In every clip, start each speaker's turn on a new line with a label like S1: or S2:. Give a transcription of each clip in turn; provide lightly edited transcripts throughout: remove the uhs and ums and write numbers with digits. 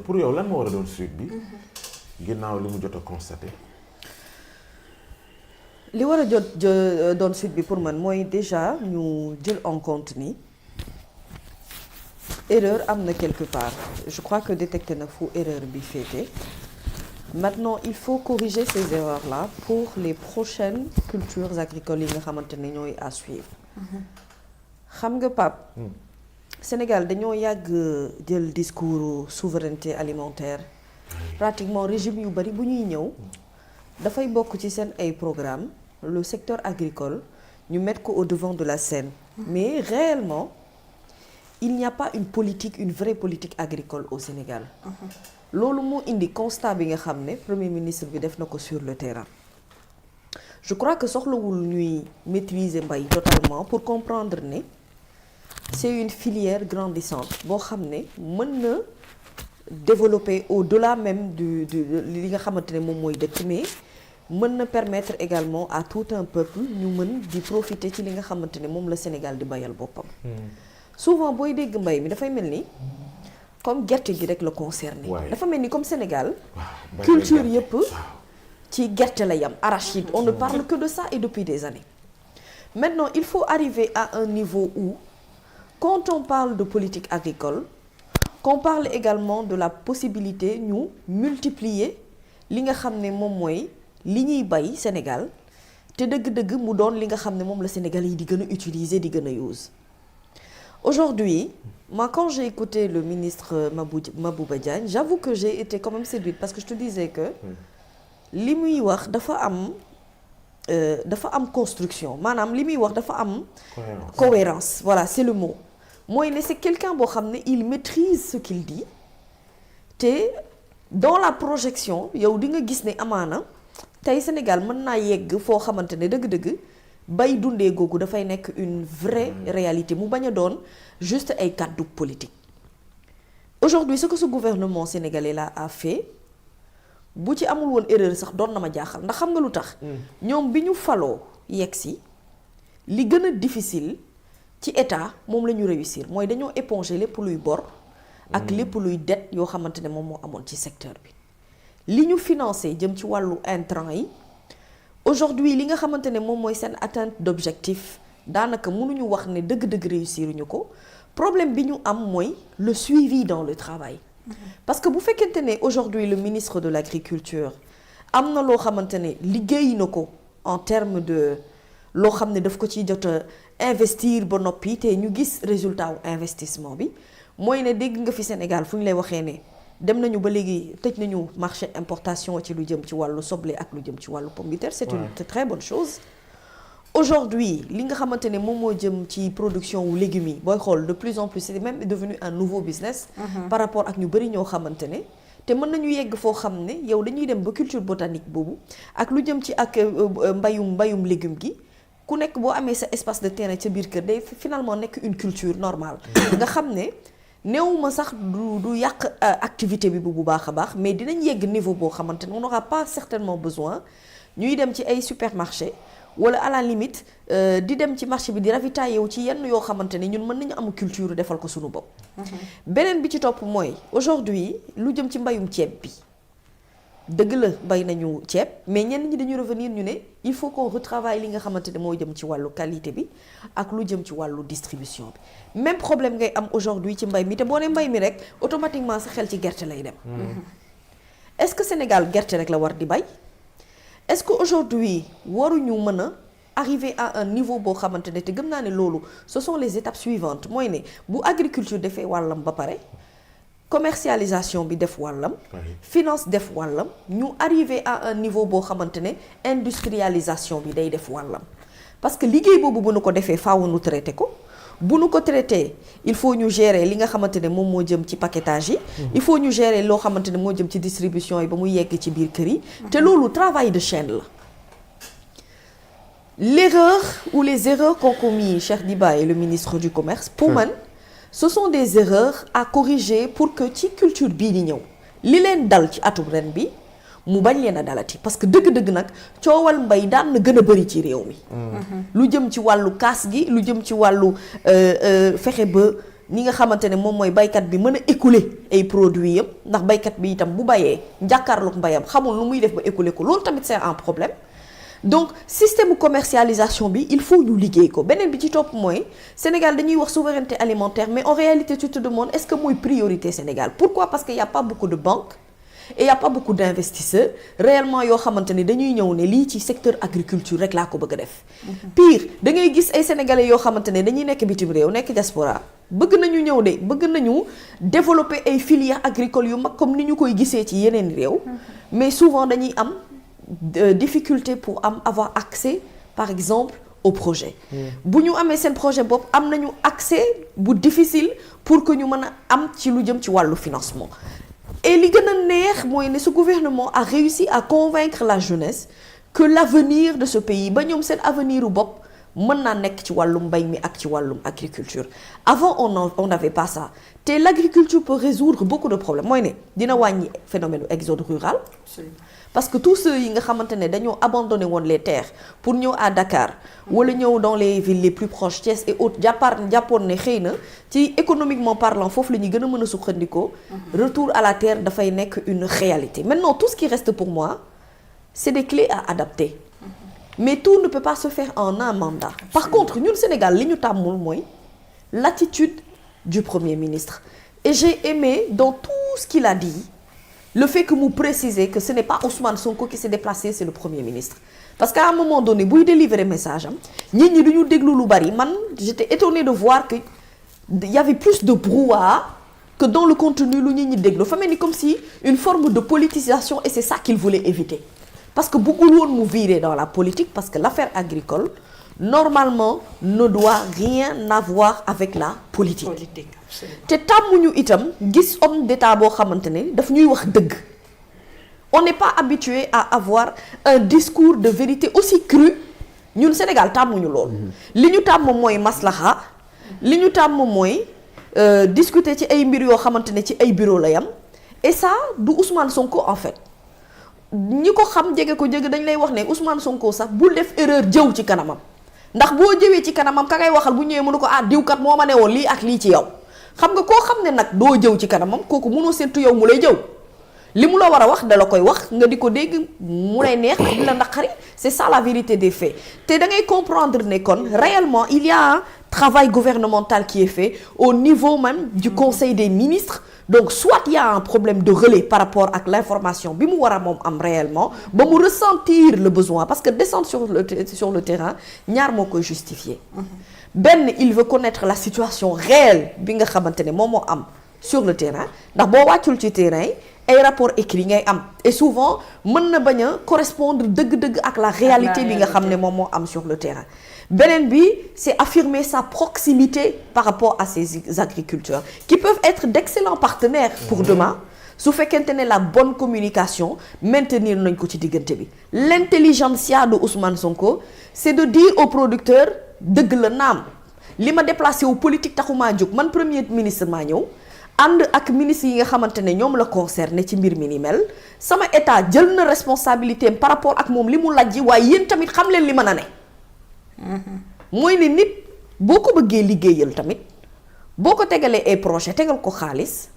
S1: pour yow lan moo war a doon suite bi ginnaaw li mu jot a constaté.
S2: li war a doon suite bi pour man mooy déjà ñu jël en compte ni erreur am na quelque part je crois que détecté na fu erreur bi féete maintenant il faut corriger ces erreurs là pour les prochaines cultures agricoles yi nga xamante ne ñooy à suivre. xam nga Pape. Sénégal dañoo yàgg jël discours souveraineté alimentaire pratiquement régime yu bari bu ñuy ñëw dafay bokk ci seen ay programme le secteur agricole ñu mettre ko au devant de la scène mais réellement il n'y a pas une vraie politique agricole au Sénégal loolu moo indi constat bi nga xam ne premier ministre bi def na ko sur le terrain je crois que soxlawul ñuy maîtriser mbay totalement pour comprendre ne c'est une filière grandissante boo xam ne mën na développer au-delà même du li nga xamante ne moom mooy dëkk mais mën na permettre également à tout un peuple ñu mën di profiter ci li nga xamante ne moom la Sénégal di bayal boppam. souvent booy dégg mbay mi dafay mel ni comme gerte gi rek la concerné. dafa mel ni comme Sénégal. culture yëpp ci gerte la yam arachide on ne parle que de ça et depuis des années. maintenant il faut arriver à un niveau où quand on parle de politique agricole qu'on parle également de la possibilité ñu multiplier li nga xam ne moom mooy li ñuy bay Sénégal te dëgg-dëgg mu doon li nga xam ne moom la Sénégal yi di gën a utiliser di gën a use. Aujourd'hui moi quand j'ai écouté le ministre Mabouba Diagne j'avoue que j'ai été quand même séduite parce que je te disais que li muy wax dafa am construction maanaam li muy wax dafa am cohérence voilà c'est le mot mooy ne c'est quelqu'un boo xam ne il maîtrise ce qu'il dit te dans la projection yow di nga gis ne amaana tey Sénégal mën naa yegg foo xamante ne dëgg-dëgg bay dundee googu dafay nekk une vraie réalité mu bañ a doon juste ay kàddu politique. Aujourd'hui ce que ce gouvernement sénégalais là a fait bu ci amul woon erreur sax doon na ma jaaxal ndax xam nga lu tax. ñoom bi ñu faloo yegg si li gën a difficile ci état moom la ñu réussir mooy dañoo éponger lépp luy bor. ak lépp luy dette yoo xamante ne moom moo amoon ci secteur bi. li ñu financé jëm ci wàllu intrant yi aujourd'hui li nga xamante ne moom mooy seen atteinte d'objectif daanaka mënuñu wax ne dëgg-dëgg réussiruñu ko problème bi ñu am mooy le suivi dans le travail. parce que bu fekkente ne aujourd'hui le ministre de l'agriculture am na loo xamante ne liggéey na ko en termes de loo xam ne daf ko ci jot a investir ba noppi te ñu gis résultat wu investissement bi mooy ne dégg nga fi Sénégal fu ñu lay waxee ne dem nañu ba léegi tëj nañu marché importation ci lu jëm ci wàllu soble ak lu jëm ci wàllu pomme de terre c'est une très bonne chose. Aujourd'hui li nga xamante ne moom moo jëm ci production wu légumes yi booy xool de plus en plus c'est même devenu un nouveau business. par rapport ak ñu bari ñoo xamante ne te mën nañu yegg foo xam ne yow dañuy dem ba culture botanique boobu ak lu jëm ci ak mbayum légume gi ku nekk boo amee sa espace de terrain ca biir kër day finalement nekk une culture normale. nga xam ne néewuma sax du yàq activité bi bu baax a baax mais dinañ yegg niveau boo xamante ne on n'aura pas certainement besoin ñuy dem ci ay supermarché wala à la limite di dem ci marché bi di ravitailler wu ci yenn yoo xamante ne ñun mën nañu am culture defal ko suñu bopp. beneen bi ci topp mooy aujourd'hui lu jëm ci mbayum ceeb bi dëgg la bay nañu ceeb mais ñenn ñi dañu revenir ñu ne il faut qu'on retravaille li nga xamante ne moo jëm ci wàllu qualité bi ak lu jëm ci wàllu distribution bi même problème ngay am aujourd'hui ci mbay mi te boo ne mbay mi rek automatiquement sa xel ci gerte lay dem. est-ce que Sénégal gerte rek la war di bay. est-ce que aujourd'hui waruñu mën a arriver à un niveau boo xamante ne te gëm naa ne loolu ce sont les étapes suivantes mooy ne bu agriculture defee wàllam ba pare commercialisation bi def wàllam finance def wàllam ñu arriver à un niveau boo xamante ne industrialisation bi day def wàllam parce que liggéey boobu bu nu ko defee faaw nu traité ko bu nu ko traité il faut ñu gérer li nga xamante ne moom moo jëm ci paquetage yi il faut ñu gérer loo xamante ne moo jëm ci distribution yi ba mu yegg ci biir kër yi te loolu travail de chaîne la. L'erreur ou les erreurs qu'ont commis Cheikh Diba et le ministre du commerce pour man ce sont des erreurs à corriger pour que ci culture bii di ñëw li leen dal ci atum ren bi mu bañ leen a dalati parce que dëgg-dëgg nag coowal mbay daan na gën a bari ci réew mi. lu jëm ci wàllu kaas gi lu jëm ci wàllu fexe ba ni nga xamante ne moom mooy baykat bi mën a écouler ay produits yam ndax baykat bi itam bu bayee njàkkaarloog mbayam xamul lu muy def ba écouler ko loolu tamit c'est un problème. Donc système commercialisation bi il faut ñu liggéey ko beneen bi ci topp mooy Sénégal dañuy wax souveraineté alimentaire mais en réalité tu te demandes est-ce que mooy priorité Sénégal pourquoi parce que y a pas beaucoup de banques et y a pas beaucoup d'investisseurs réellement yoo xamante ne dañuy ñëw ne lii ci secteur agriculture rek laa ko bëgg a def. Pire da ngay gis ay sénégalais yoo xamante ne dañuy nekk bitim réew nekk diaspora bëgg nañu ñëw de bëgg nañu développer ay filières agricoles yu mag comme ni ñu koy gisee ci yeneen réew mais souvent dañuy am difficulté pour avoir accès par exemple au projet. bu ñu amee seen projet bopp am nañu accès bu difficile pour que ñu mën a am ci lu jëm ci wàllu financement. Et li gën a neex mooy ne ce gouvernement a réussi à convaincre la jeunesse que l'avenir de ce pays ba ñoom seen avenir u bopp mën naa nekk ci wàllum mbay mi ak ci wàllum agriculture. Avant on n'avait pas ça te l'agriculture peut résoudre beaucoup de problèmes mooy ne dina wàññi phénomène exode rural. Parce que tous ceux yi nga xamante ne dañoo abandonné woon les terres pour ñëw à Dakar wala ñëw dans les villes les plus proches Thiès et autres jàppoon ne xëy na ci économiquement parlant foofu la ñuy gën a mën a sukkandikoo retour à la terre dafay nekk une réalité. Maintenant tout ce qui reste pour moi c'est des clés à adapter mais tout ne peut pas se faire en un mandat. Par contre ñun Sénégal li ñu tàmmul mooy l'attitude du Premier ministre et j'ai aimé dans tout ce qu'il a dit le fait que mu préciser que ce n'est pas Ousmane Sonko qui s'est déplacé c'est le Premier ministre parce qu'à un moment donné buy délivrer message am nit ñi duñu déglu lu bari man j'étais étonnée de voir que il y avait plus de brouhaha que dans le contenu lu nit ñi déglu fa mel ni comme si une forme de politisation et c'est ça qu'il voulait éviter parce que bëggul woon mu virer dans la politique parce que l'affaire agricole normalement ne doit rien avoir avec la politique. te tàmmuñu itam gis homme d'état boo xamante ne daf ñuy wax dëgg on n'est pas habitué à avoir un discours de vérité aussi cru ñun Sénégal tàmmuñu loolu. li ñu tàmm mooy maslaha li ñu tàmm mooy discuter ci ay mbir yoo xamante ne ci ay bureau la yam et ça du Ousmane Sonko en fait ñi ko xam jege ko jege dañ lay wax ne Ousmane Sonko sax bul def erreur jëw ci kanamam ndax boo jëwee ci kanamam ka ngay waxal bu ñëwee mënu ko diwkat moo ma ne woon lii ak lii ci yow. xam nga koo xam ne nag doo jëw ci kanamam kooku mënoo séntu yow mu lay jëw li mu la war a wax da la koy wax nga di ko dégg mu lay neex di la naqari c'est ça la vérité des faits te da ngay comprendre ne kon réellement il y a un travail gouvernemental qui est fait au niveau même du Conseil des ministres donc soit il y a un problème de relais par rapport ak l'information bi mu war a moom am réellement ba mu ressentir le besoin parce que descendre sur le terrain ñaar moo koy justifier benn il veut connaître la situation réelle bi nga xamante ne moom moo am sur le terrain ndax boo wàccul ci terrain yi ay rapport écrit ngay am et souvent mën na bañ a correspondre dëgg-dëgg ak la réalité bi nga xam ne moom moo am sur le terrain beneen bi c'est affirmer sa proximité par rapport à ces agriculteurs qui peuvent être d'excellents partenaires pour demain su fekkente ne la bonne communication maintenir nañ ko ci diggante bi l'intelligentsia de Ousmane Sonko c'est de dire aux producteurs dëgg la naam li ma déplacé wu politique taxumaa jóg man premier ministre maa ñëw ànd ak ministre yi nga xamante ne ñoom la concerné ci mbir mi ni mel sama état jël na responsabilité par rapport ak moom li mu lajji waaye yéen tamit xam leen li mën a ne mooy ne nit boo ko bëggee liggéeyal tamit boo ko tegalee ay projet tegal ko xaalis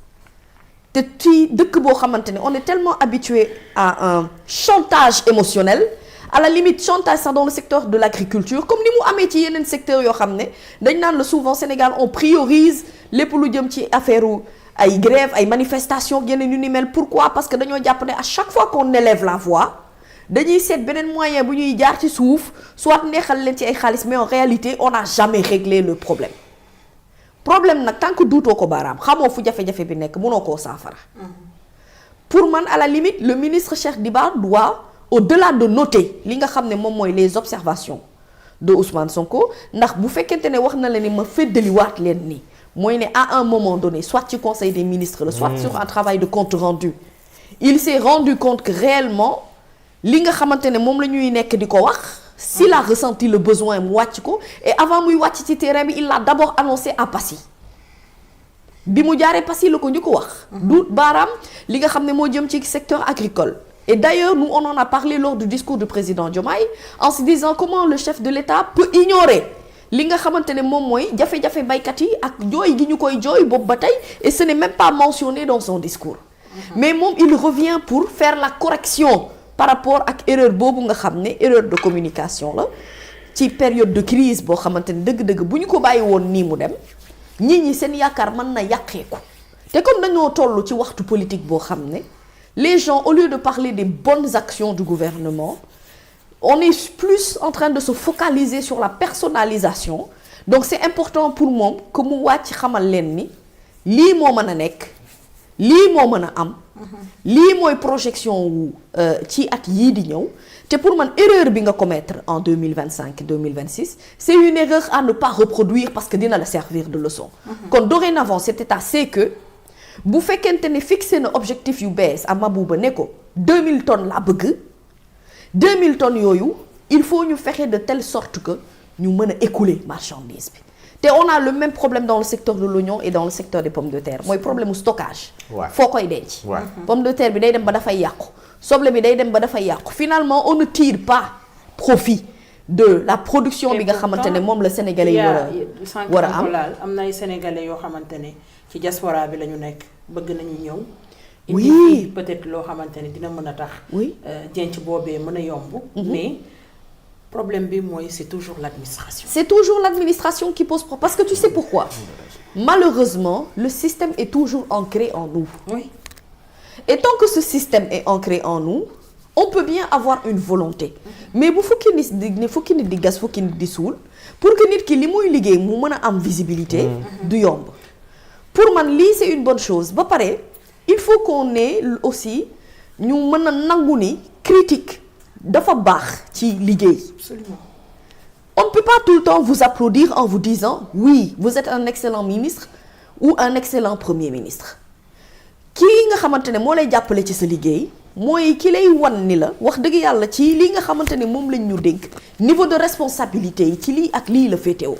S2: te ci dëkk boo xamante ne on est tellement habitué à un chantage émotionnel à la limite chantage sax dans le secteur de l'agriculture comme ni mu amee ci yeneen secteurs yoo xam ne dañ naan la souvent Sénégal on priorise lépp lu jëm ci affaire ay grève ay manifestations yeneen yu ni mel pourquoi parce que dañoo jàpp ne à chaque fois qu'on élève la voix dañuy seet beneen moyen bu ñuy jaar ci suuf soit neexal leen ci ay xaalis mais en réalité on n'a jamais réglé le problème nag tant que duutoo ko baaraam xamoo fu jafe-jafe bi nekk mënoo koo saafara pour man à la limite le ministre Cheikh Diba doit au-delà de noter li nga xam ne moom mooy les observations de Ousmane Sonko ndax bu fekkente ne wax na la ni ma feddaliwaat leen nii mooy ne à un moment donné soit ci conseil des ministres la soit sur un travail de compte rendu il s'est rendu compte que réellement li nga xamante ne moom la ñuy nekk di ko wax s'il a ressenti le besoin mu wàcc ko et avant muy wàcc ci terrain bi il l'a d'abord annoncé à Passy bi mu jaaree Passy la ko ñu ko wax duut baaraam li nga xam ne moo jëm ci secteur agricole. Et d'ailleurs, nous, on en a parlé lors du discours du président Diomaye, en se disant comment le chef de l'État peut ignorer li nga xamante ne moom mooy jafe-jafe baykat yi ak jooy gi ñu koy jooy boobu ba tey et ce n'est même pas mentionné dans son discours mais moom il revient pour faire la correction par rapport ak erreur boobu nga xam ne erreur de communication la ci période de crise boo xamante ne dëgg-dëgg bu ñu ko bàyyi woon nii mu dem nit ñi seen yaakaar mën na yàqeeku te comme dañoo toll ci waxtu politique boo xam ne les gens au lieu de parler des bonnes actions du gouvernement on est plus en train de se focaliser sur la personnalisation donc c'est important pour moom que mu wàcc xamal leen ni lii moo mën a nekk lii moo mën a am lii mooy projection wu ci at yii di ñëw te pour man erreur bi nga commettre en 2025 2026 c'est une erreur à ne pas reproduire parce que dina la servir de leçon kon dorénavant cet état sait que bu fekkente ne fixé na objectif yu bees à Mabouba ne ko 2000 tonnes laa bëgg 2000 tonnes yooyu il faut ñu fexe de telle sorte que ñu mën a écouler marchandise bi te on a le même problème dans le secteur de l'oignon et dans le secteur des pommes de terre mooy problème mu stockage foo koy denc pomme de terre bi day dem ba dafay yàqu soble bi day dem ba dafay yàqu finalement on ne tire pas profit de la production bi nga xamante ne moom la sénégalais yi war a am
S3: na ay sénégalais yoo xamante ne ci diaspora bi la ñu nekk bëgg nañu ñëw
S2: oui
S3: peut-être loo xamante ne dina mën a tax
S2: oui
S3: denc boobee mën a yomb mais problème bi mooy c'est toujours l'administration.
S2: C'est toujours l'administration qui pose problème parce que tu sais pourquoi? Malheureusement, le système est toujours ancré en nous.
S3: Oui.
S2: Et tant que ce système est ancré en nous, on peut bien avoir une volonté. Mais bu fukki nit di gas fukki nit di suul pour que nit ki li muy liggéey mu mën a am visibilité du yomb. Pour man lii c'est une bonne chose ba pare il faut qu'on ait aussi ñu mën a nangu ni critique dafa baax ci liggéey.
S3: Absolument.
S2: On ne peut pas tout le temps vous applaudir en vous disant oui vous êtes un excellent ministre ou un excellent premier ministre kii nga xamante ne moo lay jàppale ci sa liggéey mooy ki lay wan ni la wax dëgg yàlla ci li nga xamante ne moom lañ ñu dénk niveau de responsabilité yi ci lii ak lii la féetewoo.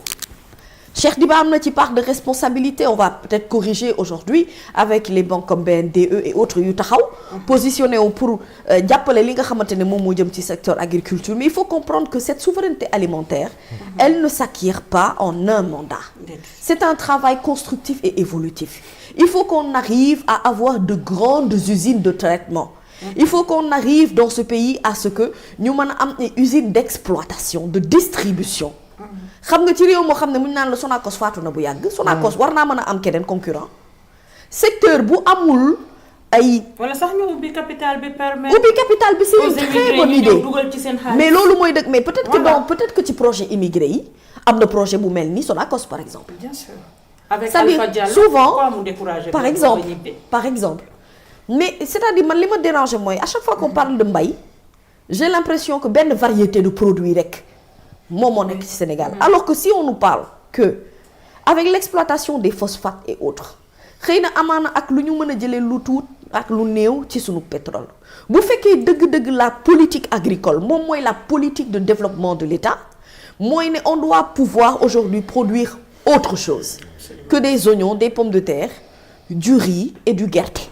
S2: Cheikh Diba am na ci part de responsabilité on va peut-être corriger aujourd'hui avec les banques comme BNDE et autres yu taxaw positionné wu pour jàppale li nga xamante ne moom moo jëm ci secteur agriculture mais il faut comprendre que cette souveraineté alimentaire elle ne s'acquiert pas en un mandat c'est un travail constructif et évolutif il faut qu'on arrive à avoir de grandes usines de traitement il faut qu'on arrive dans ce pays à ce que ñu mën a am une usine d'exploitation de distribution xam nga ci réew moo xam ne mu ñu naan la Sonacos faatu na bu yàgg Sonacos war naa mën a am keneen concurrent secteur bu amul ay.
S3: wala sax ñu ubbi capital bi permettre.
S2: ubbi capital bi c'est une très bonne idée
S3: dugal ci seen xaalis
S2: mais loolu mooy dëgg mais peut-être que ci projet immigré yi am na projet bu mel ni Sonacos par exemple.
S3: bien sûr avec
S2: c'est-à-dire
S3: Alpha Diallo
S2: souvent
S3: par
S2: exemple mais c'est-à-dire man li ma déranger mooy à chaque fois qu'on parle de mbay j'ai l'impression que benn variété de produits rek. moom moo nekk ci Sénégal alors que si on nous parle que avec l'exploitation des phosphates et autres xëy na amaana ak lu ñu mën a jëlee lu tuut ak lu néew ci sunu pétrole bu fekkee dëgg-dëgg la politique agricole moom mooy la politique de développement de l'État mooy ne on doit pouvoir aujourd'hui produire autre chose que des oignons des pommes de terre du riz et du gerte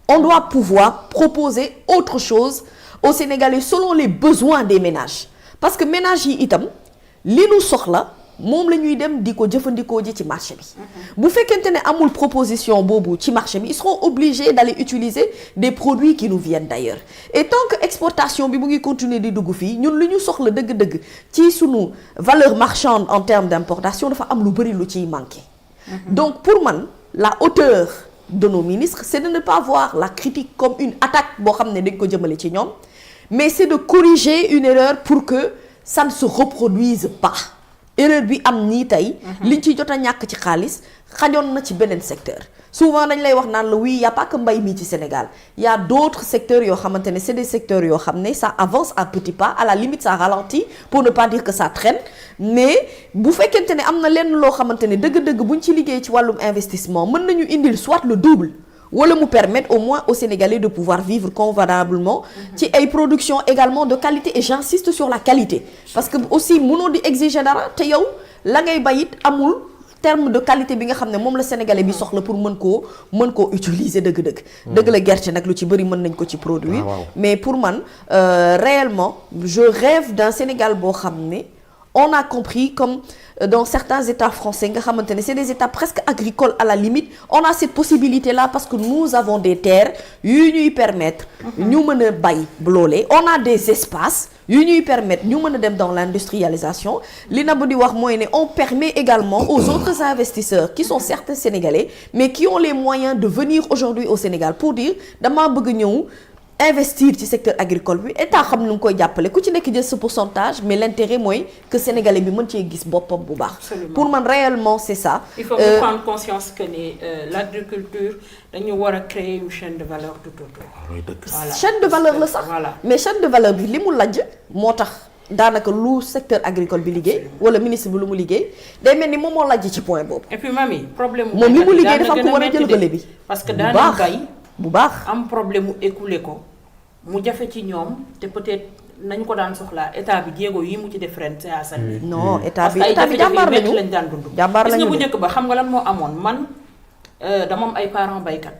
S2: on doit pouvoir proposer autre chose aux Sénégalais selon les besoins des ménages parce que ménage yi itam li nu soxla moom la ñuy dem di ko jëfandikoo ji ci marché bi bu fekkente ne amul proposition boobu ci marché bi ils seront obligés d'aller utiliser des produits qui nous viennent d'ailleurs et tant que exportation bi mu ngi continuer di dugg fii ñun lu ñu soxla dëgg-dëgg ci sunu valeur marchande en termes d'importation dafa am lu bari lu ciy manqué donc pour man la hauteur de nos ministres c'est de ne pas voir la critique comme une attaque boo xam ne dañ ko jëmale ci ñoom mais c'est de corriger une erreur pour que ça ne se reproduise pas erreur bi am nii tey liñ ci jot a ñàkk ci xaalis xajoon na ci beneen secteur souvent dañ lay wax naan la oui y a pas que mbay mi ci Sénégal y a d'autres secteurs yoo xamante ne c'est des secteurs yoo xam ne ça avance à petits pas à la limite ça ralentit pour ne pas dire que ça traîne mais bu fekkente ne am na lenn loo xamante ne dëgg-dëgg buñ ci liggéey ci wàllum investissement mën nañu indil soit le double wala mu permettre au moins aux Sénégalais de pouvoir vivre convenablement ci ay production également de qualité et j'insiste sur la qualité parce que aussi mënoo di exiger dara te yow la ngay bayit amul terme de qualité bi nga xam ne moom la Sénégalais bi soxla pour mën koo utiliser dëgg-dëgg dëgg la gerte nag lu ci bëri mën nañ ko ci produire mais pour man réellement je rêve d'un Sénégal boo xam ne on a compris comme dans certains états français nga xamante ne c'est des états presque agricoles à la limite on a cette possibilité là parce que nous avons des terres yu ñuy permettre ñu mën a bay loolee on a des espaces yu ñuy permettre ñu mën a dem dans l'industrialisation li na bu di wax mooy ne on permet également aux autres investisseurs qui sont certes sénégalais mais qui ont les moyens de venir aujourd'hui au Sénégal pour dire damaa bëgg ñëw investir ci secteur agricole bi état xam nu ngi koy jàppale ku ci nekk jël sa pourcentage mais l'intérêt mooy que sénégalais bi mën cee gis boppam bu baax.
S3: Absolument.
S2: Pour man réellement c'est ça.
S3: Il faut que prendre conscience que ni l'agriculture dañu war a créer une chaîne de valeur tout autour.
S1: loolu dëgg.
S3: Voilà.
S2: chaîne de valeur la sax.
S3: Voilà.
S2: mais chaîne de valeur bi li mu lajj moo tax daanaka lu secteur agricole bi liggéey wala ministre bi lu mu liggéey day mel ni moom moo lajj ci point boobu.
S3: Et puis mami problème
S2: moom li mu liggéey dafa am ko war a jël relais bi.
S3: parce que
S2: bu
S3: daana
S2: baax
S3: bay
S2: bu baax.
S3: am problème mu écoulé ko mu jafe ci ñoom te peut-être nañu ko daan soxlaa état bi jéego yi mu ci def ren c'est à saluer.
S2: non état
S3: parce
S2: bi
S3: que ay
S2: état bi
S3: jafe-jafe
S2: jàmbaar
S3: yu métti
S2: lañu
S3: lañ daan dund.
S2: jàmbaar
S3: gis nga
S2: lañu
S3: bu
S2: de.
S3: njëkk ba xam nga lan moo amoon man dama am ay parents baykat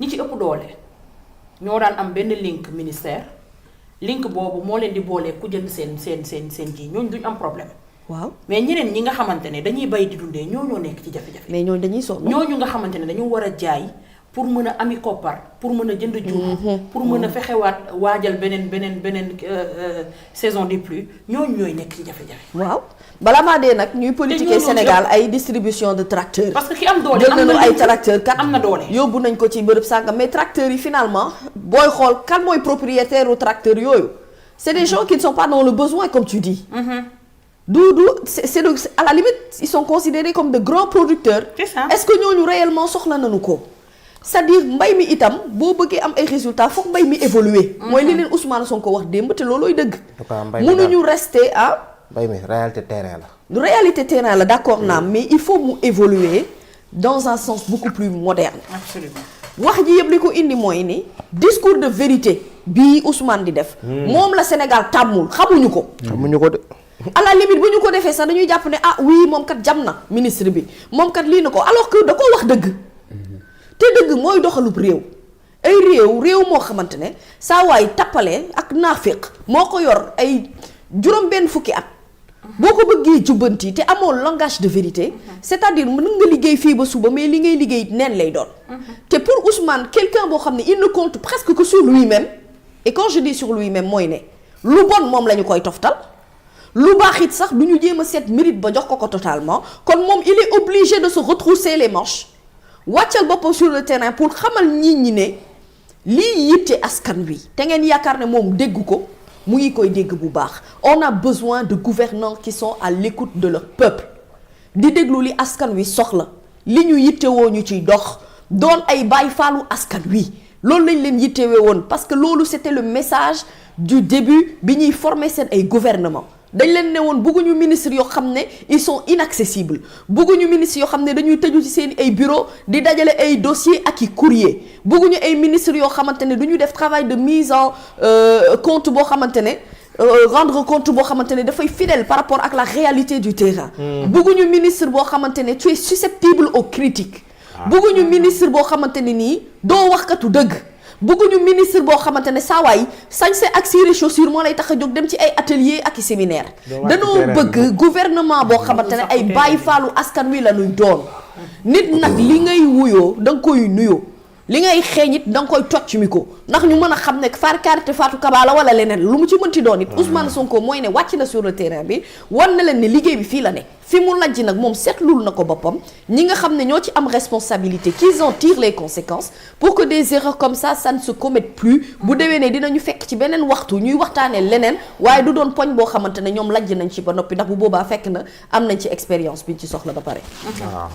S3: ñi ci ëpp doole ñoo daan am benn link ministère link boobu moo leen di boolee ku jënd seen ji ñooñu duñ am problème
S2: waaw
S3: mais ñeneen ñi nga xamante ne dañuy bay di dundee ñoo nekk ci jafe-jafe.
S2: mais ñooñu dañuy sonn.
S3: ñooñu nga xamante ne dañu war a jaay pour mën a ami koppar pour mën a jënd jur pour mën a fexewaat waajal beneen saison des pluies ñooñu ñooy nekk ci jafe-jafe.
S2: waaw bala maa dee nag ñuy politiquer Sénégal ay distribution de tracteurs.
S3: parce que ki am doole
S2: jël
S3: am na
S2: nañu ay tracteurs kat
S3: am na doole.
S2: yóbbu nañ ko ci bërëb sàngam mais tracteurs yi finalement booy xool kan mooy propriétaire u tracteurs yooyu c'est des gens qui ne sont pas dans le besoin comme tu dis. À la limite ils sont considérés comme de grands producteurs.
S3: C'est ça.
S2: Est-ce que ñooñu réellement soxla nañu ko. c'est-à-dire mbay mi itam boo bëggee am ay résultats foog mbay mi évoluer. mooy li leen Ousmane Sonko wax démb te loolooy dëgg. mënuñu rester à.
S4: mbay mi réalité terrain la.
S2: réalité terrain la d'accord naa mais il faut mu évoluer dans un sens beaucoup plus moderne.
S3: Absolument.
S2: wax ji yëpp li ko indi mooy ni discours de vérité bii Ousmane di def. moom la Sénégal tàmmul xamuñu ko.
S4: xamuñu ko de.
S2: à la limite bu ñu ko defee sax dañuy jàpp ne ah oui moom kat jam na ministre bi moom kat lii na ko alors que da koo wax dëgg. te dëgg mooy doxalub réew. ay réew moo xamante ne saa waay tappale ak naafiq moo ko yor ay juróom benn fukki at. boo ko bëggee jubbanti te amoo langage de vérité c'est-à-dire mën nga liggéey fii ba suba mais li ngay liggéey neen lay doon. te pour Ousmane quelqu'un boo xam ne il ne compte presque que sur lui-même et quand je dis sur lui-même mooy ne lu bon moom la ñu koy toftal lu baax it sax du ñu jéem a seet mérite ba jox ko totalement kon moom il est obligé de se retrousser les manches wàccal boppam sur le terrain pour xamal nit ñi ne lii yitte askan wi te ngeen yaakaar ne moom dégg ko. mu ngi koy dégg bu baax on a besoin de gouvernants qui sont à l'écoute de leur peuple di déglu li askan wi soxla li ñu yittewoo ñu ciy dox doon ay baay faalu askan wi loolu lañ leen yittewee woon parce que loolu c'était le message du début bi ñuy former seen ay gouvernement dañ leen ne woon bëgguñu ministre yoo xam ne ils sont inaccessibles bëgguñu ministre yoo xam ne dañuy tëju ci seen ay bureau di dajale ay dossiers ak i courrier bëgguñu ay ministres yoo xamante ne du ñu def travail de mise en compte boo xamante ne rendre compte boo xamante ne dafay fidèle par rapport ak la réalité du terrain. bëgguñu ministre boo xamante ne tu es susceptible aux critiques. bëgguñu ministre boo xamante ne nii doo waxkatu dëgg. bëgguñu ministre boo xamante ne saa waay sañse ak siri chaussure moo lay tax a jóg dem ci ay atelier ak i séminaire dañoo bëgg gouvernement boo xamante ne ay bàyyi faalu askan wi la ñuy doon nit nag li ngay wuyoo da nga koy nuyoo li ngay xeeñ it da nga koy tocc mi ko ndax ñu mën a xam ne Karité Fatou Kaba la wala leneen lu mu ci mënti doon it Ousmane Sonko mooy ne wàcc na sur le terrain bi wan na leen ne liggéey bi fii la ne fi mu lajj nag moom seetlul na ko boppam ñi nga xam ne ñoo ci am responsabilité qu'ils en tirent les conséquences pour que des erreurs comme ça ne se commettent plus bu déwénee dinañu fekk ci beneen waxtu ñuy waxtaanee leneen waaye du doon poñ boo xamante ne ñoom lajj nañ ci ba noppi ndax bu boobaa fekk na am nañ ci expérience bi ci soxla ba pare